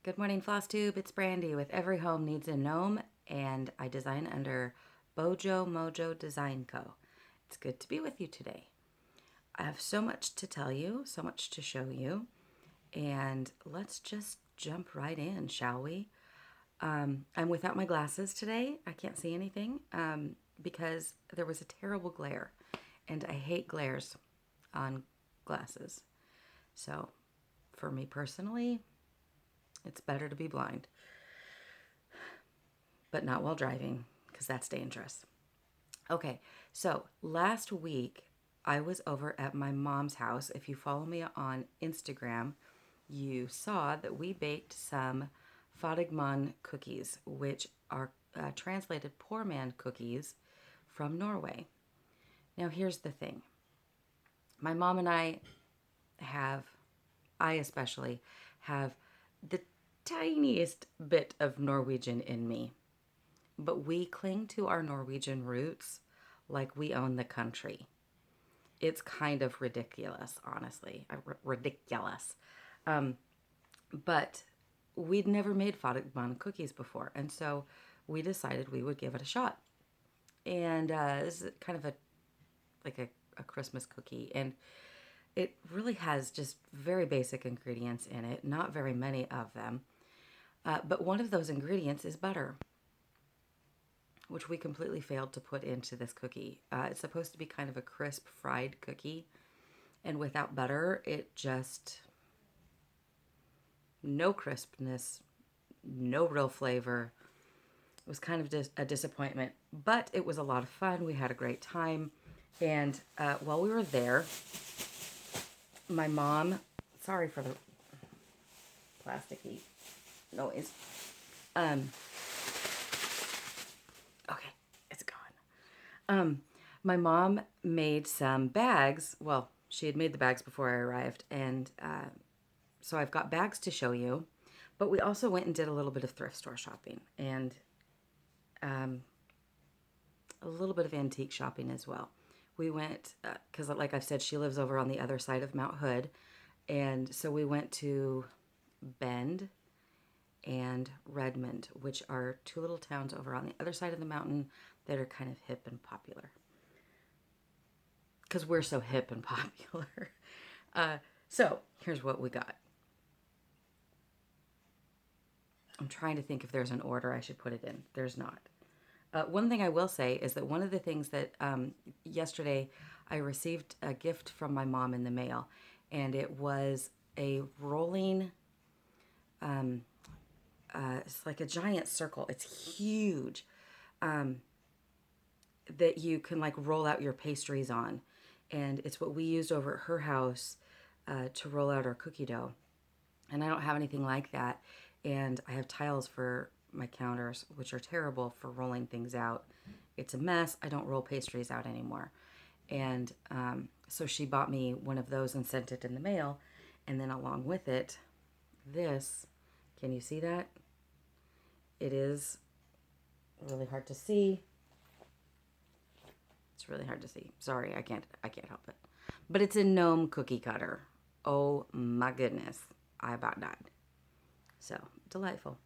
Good morning, Flosstube. It's Brandy with Every Home Needs a Gnome, and I design under Bojo Mojo Design Co. It's good to be with you today. I have so much to tell you, so much to show you, and let's just jump right in, shall we? I'm without my glasses today. I can't see anything because there was a terrible glare, and I hate glares on glasses. So, for me personally, it's better to be blind, but not while driving because that's dangerous. Okay, so last week I was over at my mom's house. If you follow me on Instagram, you saw that we baked some fadigman cookies, which are translated poor man cookies from Norway. Now, here's the thing. My mom and I especially, have the tiniest bit of Norwegian in me. But we cling to our Norwegian roots like we own the country. It's kind of ridiculous, honestly. Ridiculous. But we'd never made fadigman cookies before, and so we decided we would give it a shot. And this is kind of a Christmas cookie, and it really has just very basic ingredients in it, not very many of them. But one of those ingredients is butter, which we completely failed to put into this cookie. It's supposed to be kind of a crisp fried cookie, and without butter, it just, no crispness, no real flavor. It was kind of a disappointment, but it was a lot of fun. We had a great time, and while we were there, my mom, sorry for the plasticky noise. Okay, it's gone. My mom made some bags. Well, she had made the bags before I arrived, and so I've got bags to show you. But we also went and did a little bit of thrift store shopping and a little bit of antique shopping as well. We went, because like I've said, she lives over on the other side of Mount Hood. And so we went to Bend and Redmond, which are two little towns over on the other side of the mountain that are kind of hip and popular. Because we're so hip and popular. So here's what we got. I'm trying to think if there's an order I should put it in. There's not. One thing I will say is that one of the things that yesterday I received a gift from my mom in the mail, and it was a rolling, it's like a giant circle. It's huge, that you can like roll out your pastries on. And it's what we used over at her house to roll out our cookie dough. And I don't have anything like that. And I have tiles for my counters, which are terrible for rolling things out. It's a mess. I don't roll pastries out anymore. And so she bought me one of those and sent it in the mail. And then along with it, this, can you see that? It is really hard to see. It's really hard to see. Sorry, I can't help it. But it's a Gnome cookie cutter. Oh my goodness. I about died. So, delightful.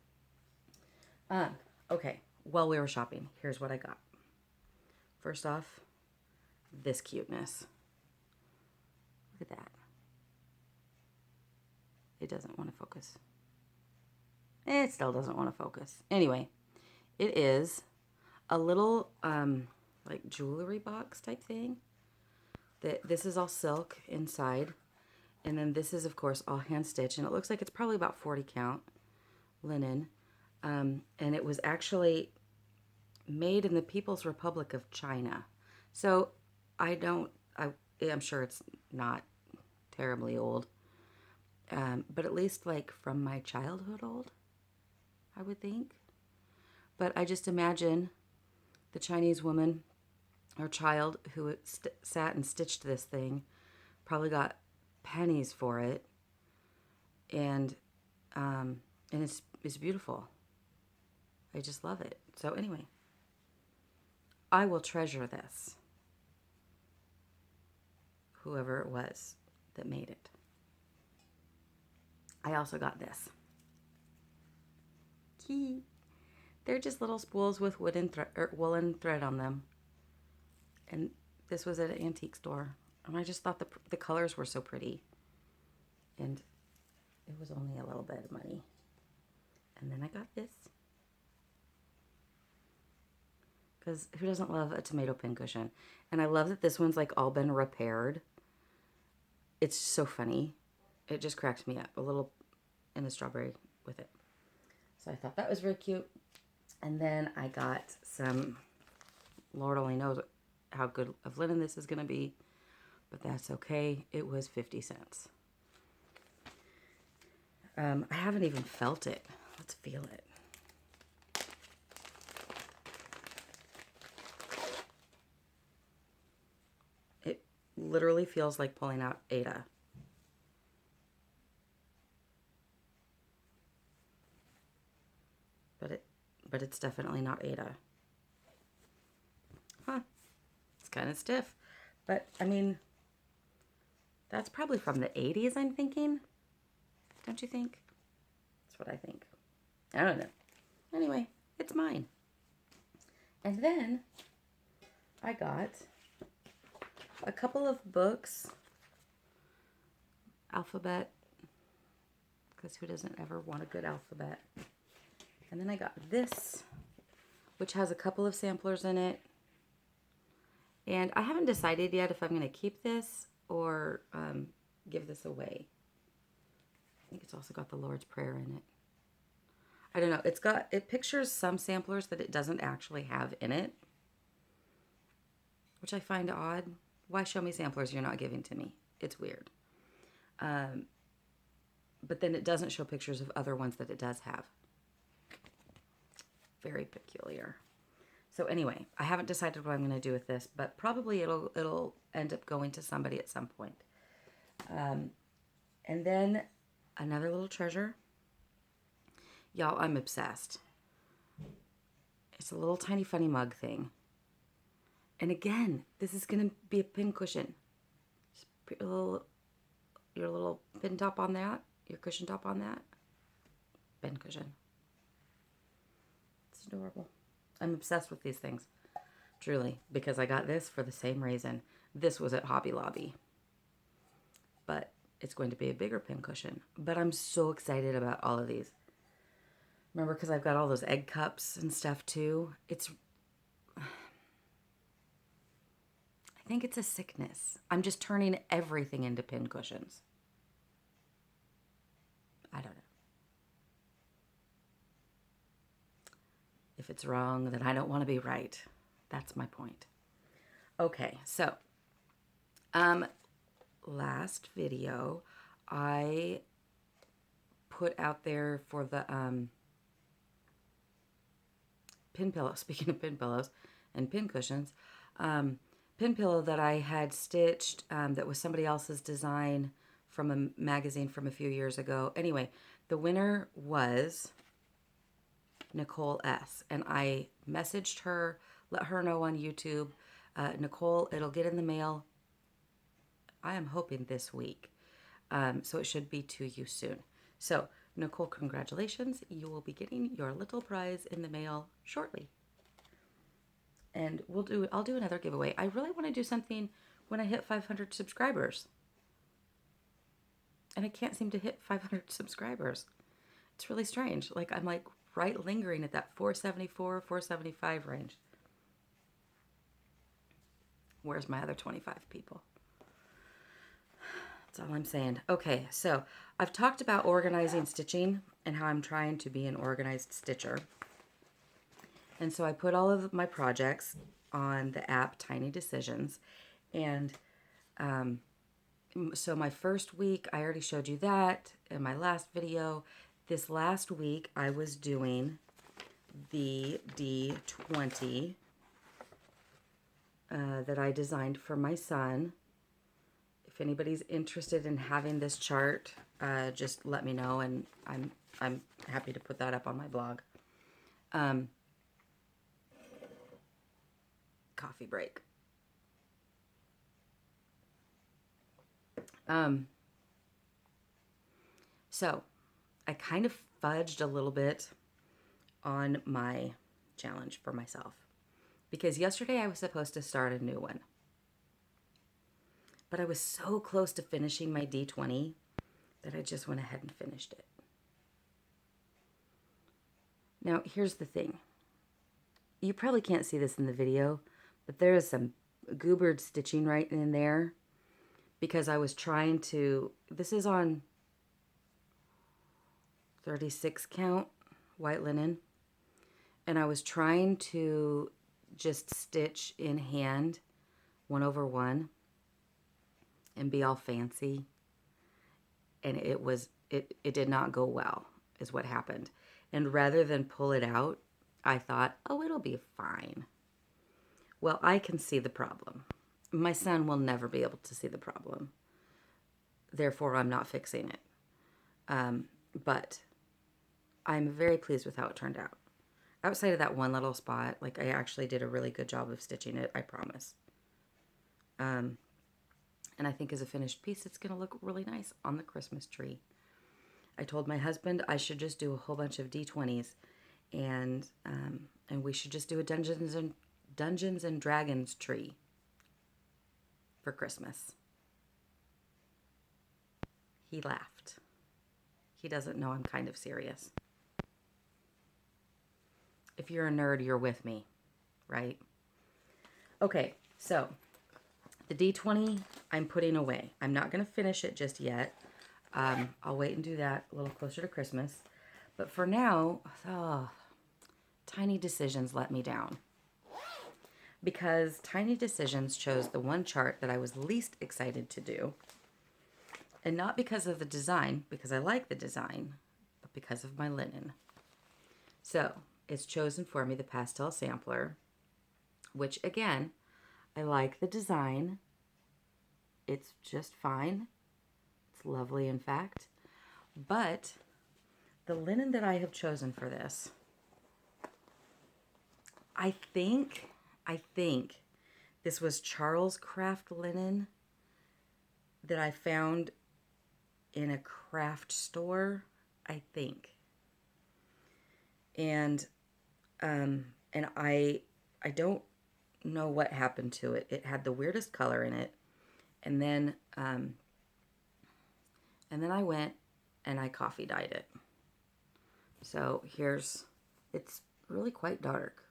Okay, while we were shopping, here's what I got. First off, this cuteness. Look at that. It doesn't want to focus. It still doesn't want to focus. Anyway, it is a little like jewelry box type thing. This is all silk inside. And then this is, of course, all hand stitched. And it looks like it's probably about 40 count linen. And it was actually made in the People's Republic of China. So I'm sure it's not terribly old. But at least like from my childhood old, I would think. But I just imagine the Chinese woman or child who sat and stitched this thing probably got pennies for it, and it's beautiful. I just love it. So anyway, I will treasure this, whoever it was that made it. I also got this. They're just little spools with woolen thread on them. And this was at an antique store. And I just thought the colors were so pretty. And it was only a little bit of money. And then I got this. Because who doesn't love a tomato pincushion? And I love that this one's like all been repaired. It's so funny. It just cracks me up. A little in a strawberry with it. So I thought that was very cute. And then I got some, Lord only knows how good of linen this is going to be. But that's okay. It was 50 cents. I haven't even felt it. Let's feel it. It literally feels like pulling out Ada. But it's definitely not Ada. Huh. It's kind of stiff. But, I mean, that's probably from the 80s, I'm thinking. Don't you think? That's what I think. I don't know. Anyway, it's mine. And then I got a couple of books. Alphabet. Because who doesn't ever want a good alphabet? And then I got this, which has a couple of samplers in it. And I haven't decided yet if I'm going to keep this or give this away. I think it's also got the Lord's Prayer in it. I don't know. It pictures some samplers that it doesn't actually have in it, which I find odd. Why show me samplers you're not giving to me? It's weird. But then it doesn't show pictures of other ones that it does have. Very peculiar. So anyway, I haven't decided what I'm going to do with this, but probably it'll end up going to somebody at some point. And then another little treasure. Y'all, I'm obsessed. It's a little tiny funny mug thing. And again, this is going to be a pin cushion. Just put your little pin top on that, your cushion top on that. Pin cushion. It's adorable. I'm obsessed with these things. Truly. Because I got this for the same reason. This was at Hobby Lobby. But it's going to be a bigger pin cushion. But I'm so excited about all of these. Remember, because I've got all those egg cups and stuff too. I think it's a sickness. I'm just turning everything into pin cushions. I don't know. If it's wrong, then I don't want to be right. That's my point. Okay, so last video I put out there for the pin pillow. Speaking of pin pillows and pin cushions, pin pillow that I had stitched that was somebody else's design from a magazine from a few years ago. Anyway, the winner was Nicole S. And I messaged her, let her know on YouTube. Nicole, it'll get in the mail. I am hoping this week. So it should be to you soon. So, Nicole, congratulations. You will be getting your little prize in the mail shortly. And I'll do another giveaway. I really want to do something when I hit 500 subscribers. And I can't seem to hit 500 subscribers. It's really strange. I'm right lingering at that 474, 475 range. Where's my other 25 people? That's all I'm saying. Okay, so I've talked about organizing stitching and how I'm trying to be an organized stitcher. And so I put all of my projects on the app Tiny Decisions. And so my first week, I already showed you that in my last video. This last week, I was doing the D20 that I designed for my son. If anybody's interested in having this chart, just let me know, and I'm happy to put that up on my blog. Coffee break. So I kind of fudged a little bit on my challenge for myself. Because yesterday I was supposed to start a new one. But I was so close to finishing my D20 that I just went ahead and finished it. Now, here's the thing. You probably can't see this in the video, but there is some goobered stitching right in there because I was trying to, this is on 36 count white linen, and I was trying to just stitch in hand 1/1 and be all fancy, and it did not go well is what happened. And rather than pull it out, I thought, oh, it'll be fine. Well, I can see the problem. My son will never be able to see the problem. Therefore, I'm not fixing it. But I'm very pleased with how it turned out. Outside of that one little spot, like I actually did a really good job of stitching it, I promise. And I think as a finished piece, it's going to look really nice on the Christmas tree. I told my husband I should just do a whole bunch of D20s, and we should just do a Dungeons and Dragons tree for Christmas. He laughed. He doesn't know I'm kind of serious. If you're a nerd, you're with me, right? Okay, so the D20 I'm putting away. I'm not going to finish it just yet. I'll wait and do that a little closer to Christmas. But for now, Tiny Decisions let me down. Because Tiny Decisions chose the one chart that I was least excited to do. And not because of the design, because I like the design, but because of my linen. So, it's chosen for me the pastel sampler, which again, I like the design. It's just fine. It's lovely, in fact. But the linen that I have chosen for this, I think this was Charles Craft linen that I found in a craft store, I think. And I don't know what happened to it. It had the weirdest color in it. And then I went and I coffee dyed it. So it's really quite dark.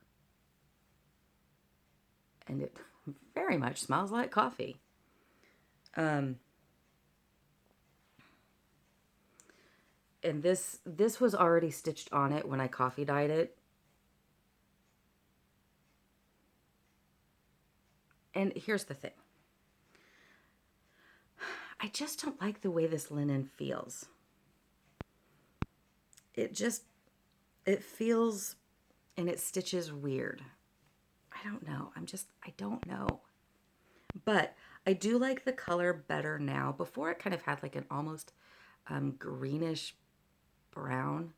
And it very much smells like coffee. And this was already stitched on it when I coffee dyed it. And here's the thing. I just don't like the way this linen feels. It feels and it stitches weird. I don't know. I don't know. But I do like the color better now. Before it kind of had like an almost greenish brown.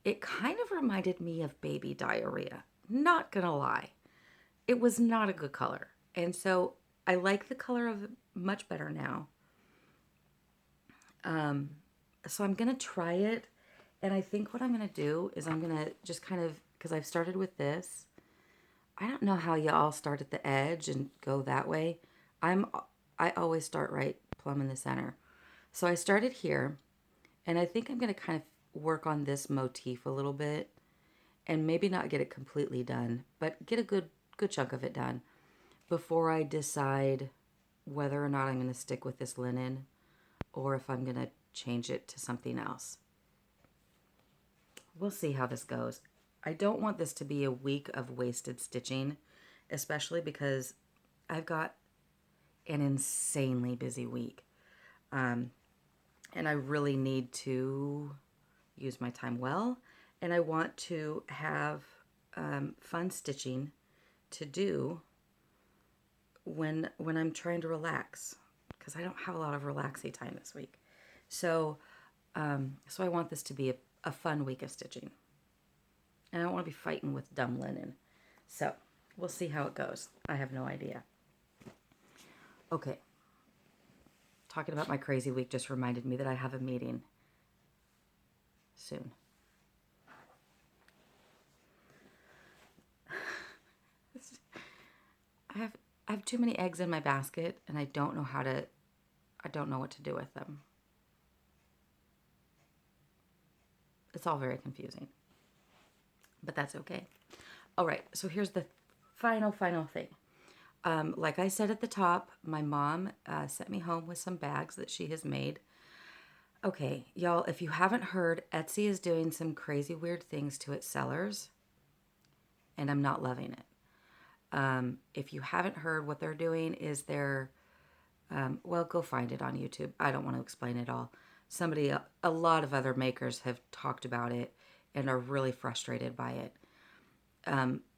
It kind of reminded me of baby diarrhea. Not gonna lie. It was not a good color. And so I like the color of it much better now. So I'm gonna try it. And I think what I'm gonna do is I'm gonna just kind of, because I've started with this. I don't know how y'all start at the edge and go that way. I always start right plumb in the center. So I started here, and I think I'm going to kind of work on this motif a little bit, and maybe not get it completely done, but get a good chunk of it done before I decide whether or not I'm going to stick with this linen or if I'm going to change it to something else. We'll see how this goes. I don't want this to be a week of wasted stitching, especially because I've got an insanely busy week. And I really need to use my time well. And I want to have fun stitching to do when I'm trying to relax. Because I don't have a lot of relaxing time this week. So I want this to be a fun week of stitching. And I don't want to be fighting with dumb linen. So, we'll see how it goes. I have no idea. Okay. Talking about my crazy week just reminded me that I have a meeting soon. I have too many eggs in my basket and I don't know what to do with them. It's all very confusing, but that's okay. All right, so here's the final thing. Like I said at the top, my mom sent me home with some bags that she has made. Okay, y'all, if you haven't heard, Etsy is doing some crazy weird things to its sellers, and I'm not loving it. If you haven't heard, what they're doing is well, go find it on YouTube. I don't want to explain it all. A lot of other makers have talked about it and are really frustrated by it.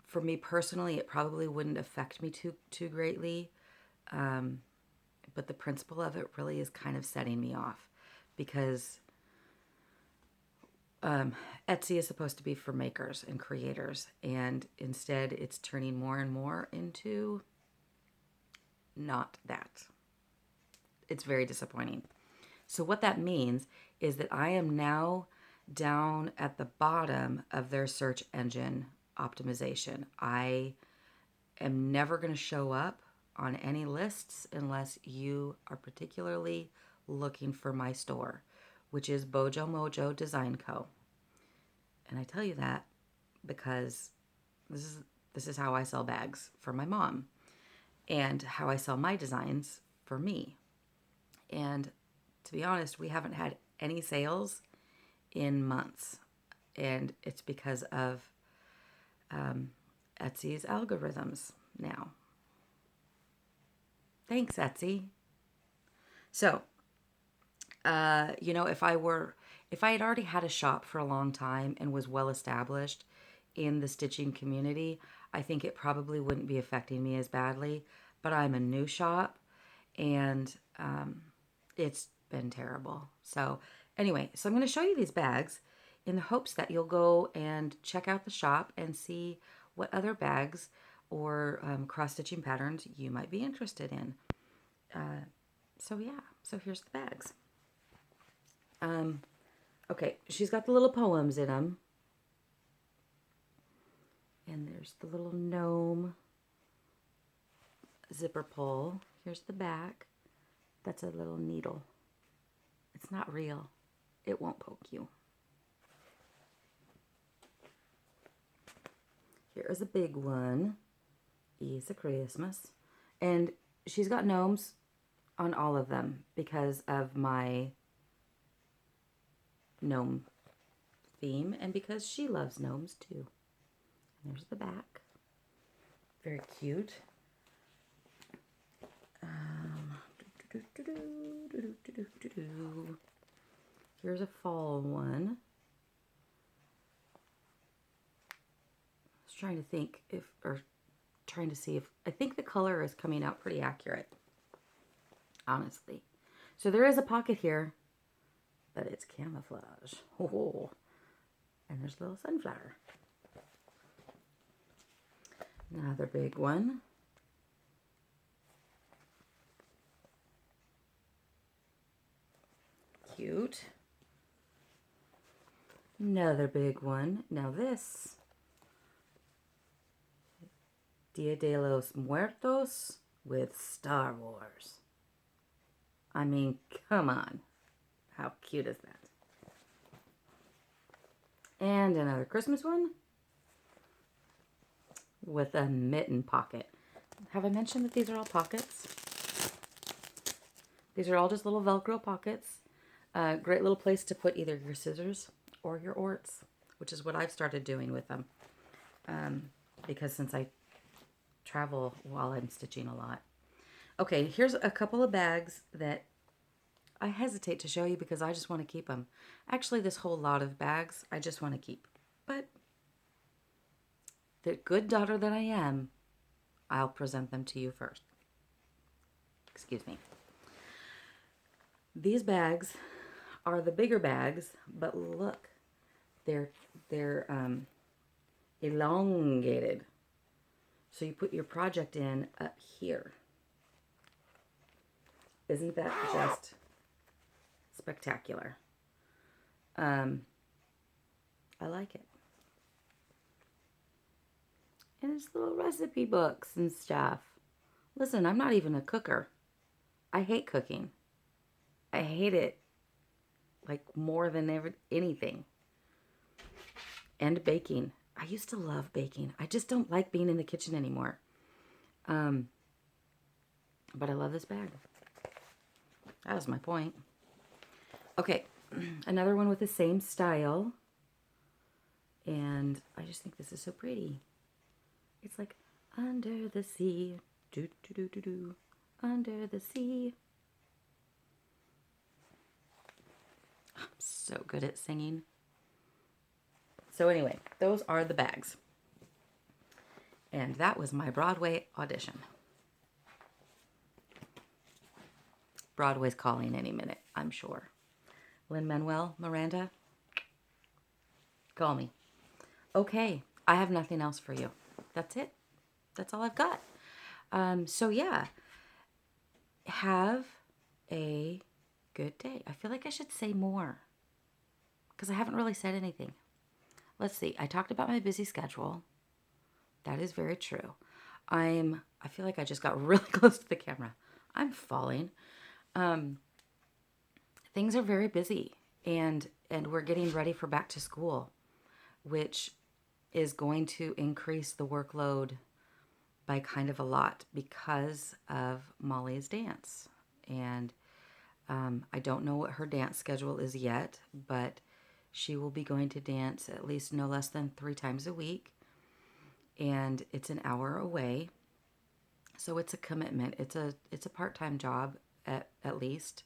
For me personally, it probably wouldn't affect me too greatly. But the principle of it really is kind of setting me off because Etsy is supposed to be for makers and creators, and instead it's turning more and more into not that. It's very disappointing. So what that means is that I am now down at the bottom of their search engine optimization. I am never going to show up on any lists unless you are particularly looking for my store, which is Bojo Mojo Design Co. And I tell you that because this is how I sell bags for my mom and how I sell my designs for me. And to be honest, we haven't had any sales in months. And it's because of Etsy's algorithms now. Thanks, Etsy. So, if I had already had a shop for a long time and was well established in the stitching community, I think it probably wouldn't be affecting me as badly. But I'm a new shop, and it's been terrible. So anyway, I'm going to show you these bags in the hopes that you'll go and check out the shop and see what other bags or cross-stitching patterns you might be interested in. So here's the bags. Okay, she's got the little poems in them. And there's the little gnome zipper pull. Here's the back. That's a little needle. It's not real. It won't poke you. Here is a big one. It's a Christmas. And she's got gnomes on all of them because of my gnome theme and because she loves gnomes too. And there's the back. Very cute. Here's a fall one. I was trying to see if, I think the color is coming out pretty accurate, honestly. So there is a pocket here, but it's camouflage. Oh, and there's a little sunflower. Another big one. Cute. Another big one. Now this, Dia de los Muertos with Star Wars. I mean, come on. How cute is that? And another Christmas one with a mitten pocket. Have I mentioned that these are all pockets? These are all just little Velcro pockets. Great little place to put either your scissors or your orts, which is what I've started doing with them. Because since I travel while I'm stitching a lot. Okay, here's a couple of bags that I hesitate to show you because I just want to keep them. Actually, this whole lot of bags I just want to keep. But the good daughter that I am, I'll present them to you first. Excuse me. These bags are the bigger bags, but look, they're elongated. So you put your project in up here. Isn't that just spectacular? I like it. And there's little recipe books and stuff. Listen, I'm not even a cooker. I hate cooking. I hate it like more than anything. And baking. I used to love baking. I just don't like being in the kitchen anymore. Um, but I love this bag. That was my point. Okay, another one with the same style. And I just think this is so pretty. It's like, under the sea, do do do do do, under the sea. I'm so good at singing. So anyway, those are the bags. And that was my Broadway audition. Broadway's calling any minute, I'm sure. Lin-Manuel Miranda, call me. Okay, I have nothing else for you. That's it. That's all I've got. So yeah, have a good day. I feel like I should say more because I haven't really said anything. Let's see. I talked about my busy schedule. That is very true. I feel like I just got really close to the camera. I'm falling. Things are very busy, and we're getting ready for back to school, which is going to increase the workload by kind of a lot because of Molly's dance. And I don't know what her dance schedule is yet, but she will be going to dance at least no less than 3 times a week. And it's an hour away. So it's a commitment. It's a part-time job at least.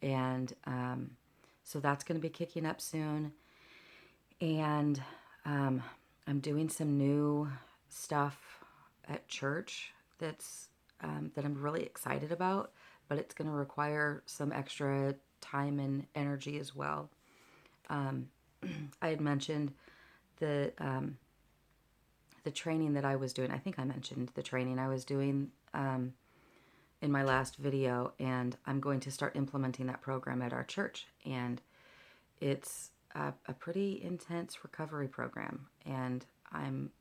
And so that's going to be kicking up soon. And I'm doing some new stuff at church that I'm really excited about, but it's going to require some extra time and energy as well. I had mentioned the training that I was doing. I think I mentioned the training I was doing in my last video, and I'm going to start implementing that program at our church. And it's a pretty intense recovery program, and I'm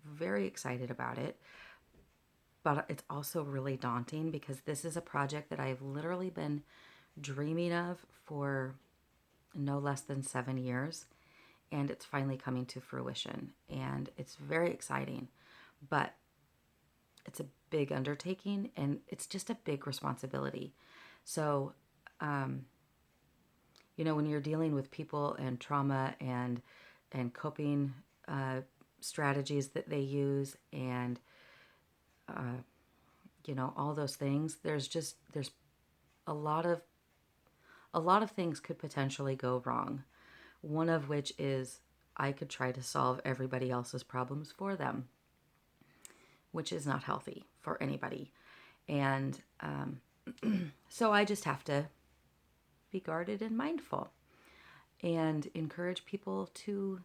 very excited about it. But it's also really daunting because this is a project that I've literally been dreaming of for no less than 7 years, and it's finally coming to fruition, and it's very exciting, but it's a big undertaking, and it's just a big responsibility. So, when you're dealing with people and trauma and coping strategies that they use, and all those things, there's a lot of things could potentially go wrong. One of which is I could try to solve everybody else's problems for them, which is not healthy for anybody. And so I just have to be guarded and mindful and encourage people to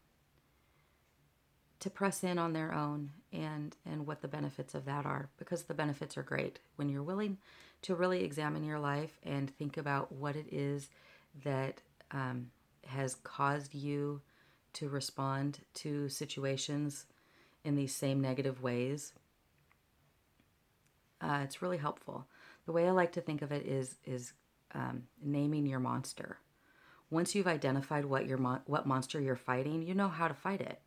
press in on their own and what the benefits of that are, because the benefits are great when you're willing to really examine your life and think about what it is that has caused you to respond to situations in these same negative ways. It's really helpful. The way I like to think of it is naming your monster. Once you've identified what monster you're fighting, you know how to fight it.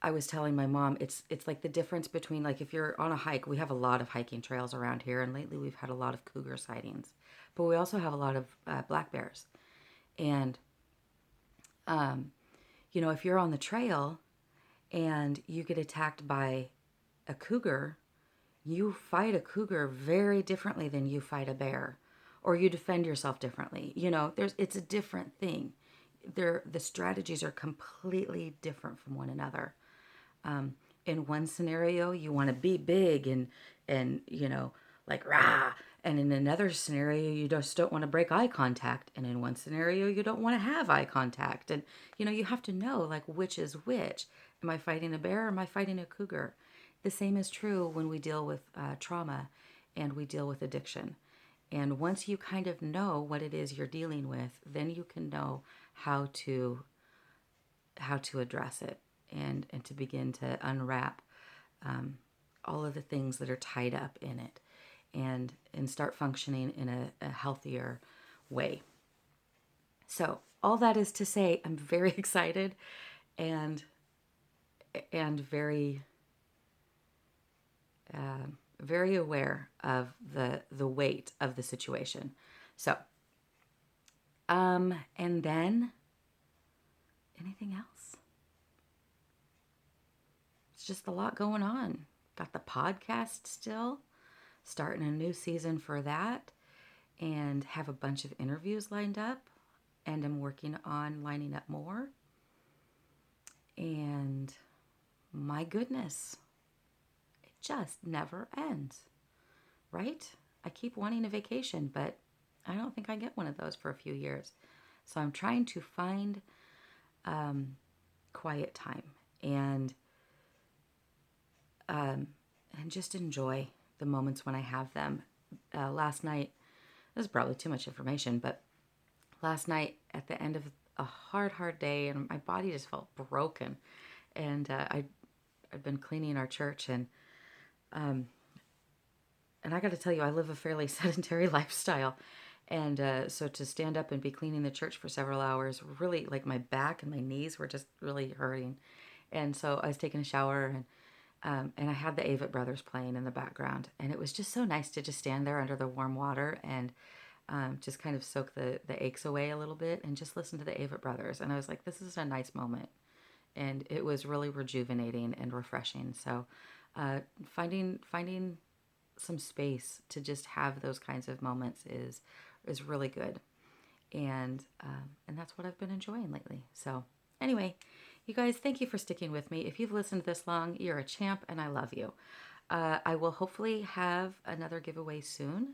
I was telling my mom, it's like the difference between, like, if you're on a hike, we have a lot of hiking trails around here, and lately we've had a lot of cougar sightings, but we also have a lot of black bears. And, if you're on the trail and you get attacked by a cougar, you fight a cougar very differently than you fight a bear, or you defend yourself differently. It's a different thing. The strategies are completely different from one another. In one scenario, you want to be big and like rah. And in another scenario, you just don't want to break eye contact. And in one scenario, you don't want to have eye contact. And, you have to know, like, which is which. Am I fighting a bear or am I fighting a cougar? The same is true when we deal with trauma and we deal with addiction. And once you kind of know what it is you're dealing with, then you can know how to address it and to begin to unwrap all of the things that are tied up in it and start functioning in a healthier way. So all that is to say, I'm very excited and very very aware of the weight of the situation. So and then anything else? It's just a lot going on. Got the podcast still, starting a new season for that, and have a bunch of interviews lined up, and I'm working on lining up more. And my goodness, it just never ends, right? I keep wanting a vacation, but I don't think I get one of those for a few years. So I'm trying to find quiet time and just enjoy the moments when I have them. Last night, this is probably too much information, but last night at the end of a hard day, and my body just felt broken, and I'd been cleaning our church, and I got to tell you, I live a fairly sedentary lifestyle, and so to stand up and be cleaning the church for several hours, really, like, my back and my knees were just really hurting, and so I was taking a shower, and I had the Avett Brothers playing in the background, and it was just so nice to just stand there under the warm water and just kind of soak the aches away a little bit and just listen to the Avett Brothers. And I was like, this is a nice moment. And it was really rejuvenating and refreshing. So finding some space to just have those kinds of moments is really good. And that's what I've been enjoying lately. So anyway, you guys, thank you for sticking with me. If you've listened this long, you're a champ, and I love you. I will hopefully have another giveaway soon.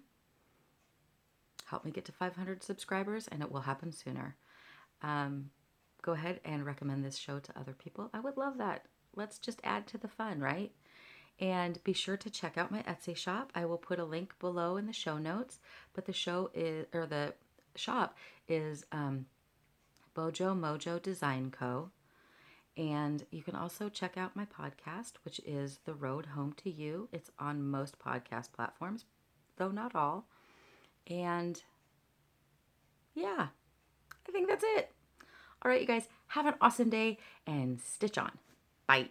Help me get to 500 subscribers, and it will happen sooner. Go ahead and recommend this show to other people. I would love that. Let's just add to the fun, right? And be sure to check out my Etsy shop. I will put a link below in the show notes. But the shop is Bojo Mojo Design Co. And you can also check out my podcast, which is The Road Home to You. It's on most podcast platforms, though not all. And yeah, I think that's it. All right, you guys, have an awesome day and stitch on. Bye.